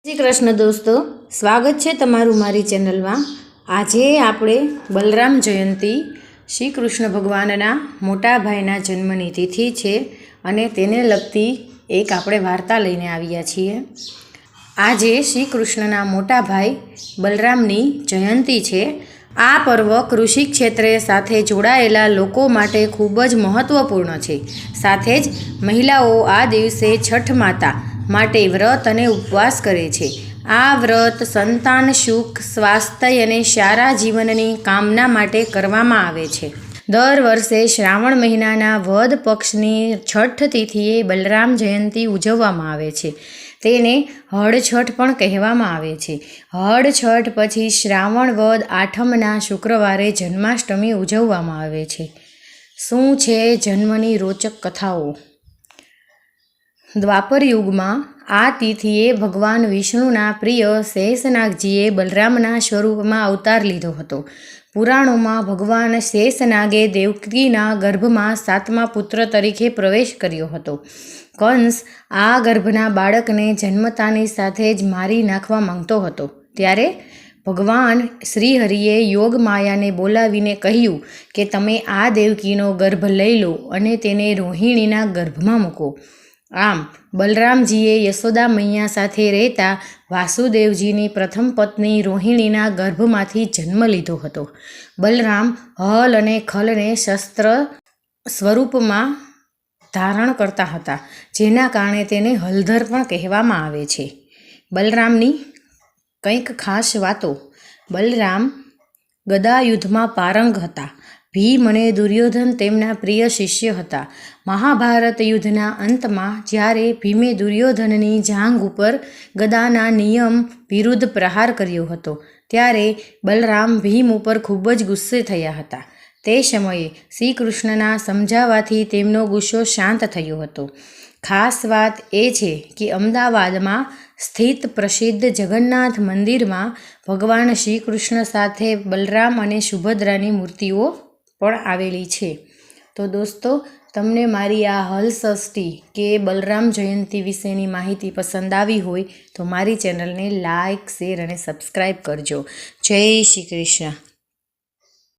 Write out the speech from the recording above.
શ્રી કૃષ્ણ દોસ્તો, સ્વાગત છે તમારું મારી ચેનલમાં। આજે આપણે બલરામ જયંતી શ્રી કૃષ્ણ ભગવાનના મોટા ભાઈના જન્મની તિથિ છે અને તેને લગતી એક આપણે વાર્તા લઈને આવ્યા છીએ। આજે શ્રી કૃષ્ણના મોટા ભાઈ બલરામની જયંતી છે। આ પર્વ કૃષિ ક્ષેત્રે સાથે જોડાયેલા લોકો માટે ખૂબ જ મહત્વપૂર્ણ છે। સાથે જ મહિલાઓ આ દિવસે છઠ માતા માટે વ્રત અને ઉપવાસ કરે છે। આ વ્રત સંતાન સુખ, સ્વાસ્થ્ય અને સારા જીવનની કામના માટે કરવામાં આવે છે। દર વર્ષે શ્રાવણ મહિનાના વદ પક્ષની છઠ તિથિએ બલરામ જયંતી ઉજવવામાં આવે છે। તેને હળ છઠ પણ કહેવામાં આવે છે। હળ છઠ પછી શ્રાવણ વદ આઠમના શુક્રવારે જન્માષ્ટમી ઉજવવામાં આવે છે। શું છે જન્મની રોચક કથાઓ? દ્વાપર યુગમાં આ તિથિએ ભગવાન વિષ્ણુના પ્રિય શેષનાગજીએ બલરામના સ્વરૂપમાં અવતાર લીધો હતો। પુરાણોમાં ભગવાન શેષનાગે દેવકીના ગર્ભમાં 7મા પુત્ર તરીકે પ્રવેશ કર્યો હતો। કંસ આ ગર્ભના બાળકને જન્મતાની સાથે જ મારી નાખવા માંગતો હતો। ત્યારે ભગવાન શ્રીહરિએ યોગ માયાને બોલાવીને કહ્યું કે તમે આ દેવકીનો ગર્ભ લઈ લો અને તેને રોહિણીના ગર્ભમાં મૂકો। આમ બલરામજીએ યશોદા મૈયા સાથે રહેતા વાસુદેવજીની પ્રથમ પત્ની રોહિણીના ગર્ભમાંથી જન્મ લીધો હતો। બલરામ હલ અને ખલને શસ્ત્ર સ્વરૂપમાં ધારણ કરતા હતા, જેના કારણે તેને હલધર પણ કહેવામાં આવે છે। બલરામની કંઈક ખાસ વાતો: બલરામ ગદાયુદ્ધમાં પારંગ હતા। ભીમ અને દુર્યોધન તેમના પ્રિય શિષ્ય હતા। મહાભારત યુદ્ધના અંતમાં જ્યારે ભીમે દુર્યોધનની જાંઘ ઉપર ગદાના નિયમ વિરુદ્ધ પ્રહાર કર્યો હતો, ત્યારે બલરામ ભીમ ઉપર ખૂબ જ ગુસ્સે થયા હતા। તે સમયે શ્રી કૃષ્ણના સમજાવવાથી તેમનો ગુસ્સો શાંત થયો હતો। ખાસ વાત એ છે કે અમદાવાદમાં સ્થિત પ્રસિદ્ધ જગન્નાથ મંદિરમાં ભગવાન શ્રી કૃષ્ણ સાથે બલરામ અને સુભદ્રાની મૂર્તિઓ પણ આવેલી છે। તો દોસ્તો, તમને મારી આ હલષષ્ઠી કે બલરામ જયંતી વિશેની માહિતી પસંદ આવી હોય તો મારી ચેનલને લાઇક, શેર અને સબસ્ક્રાઈબ કરજો। જય શ્રી કૃષ્ણ।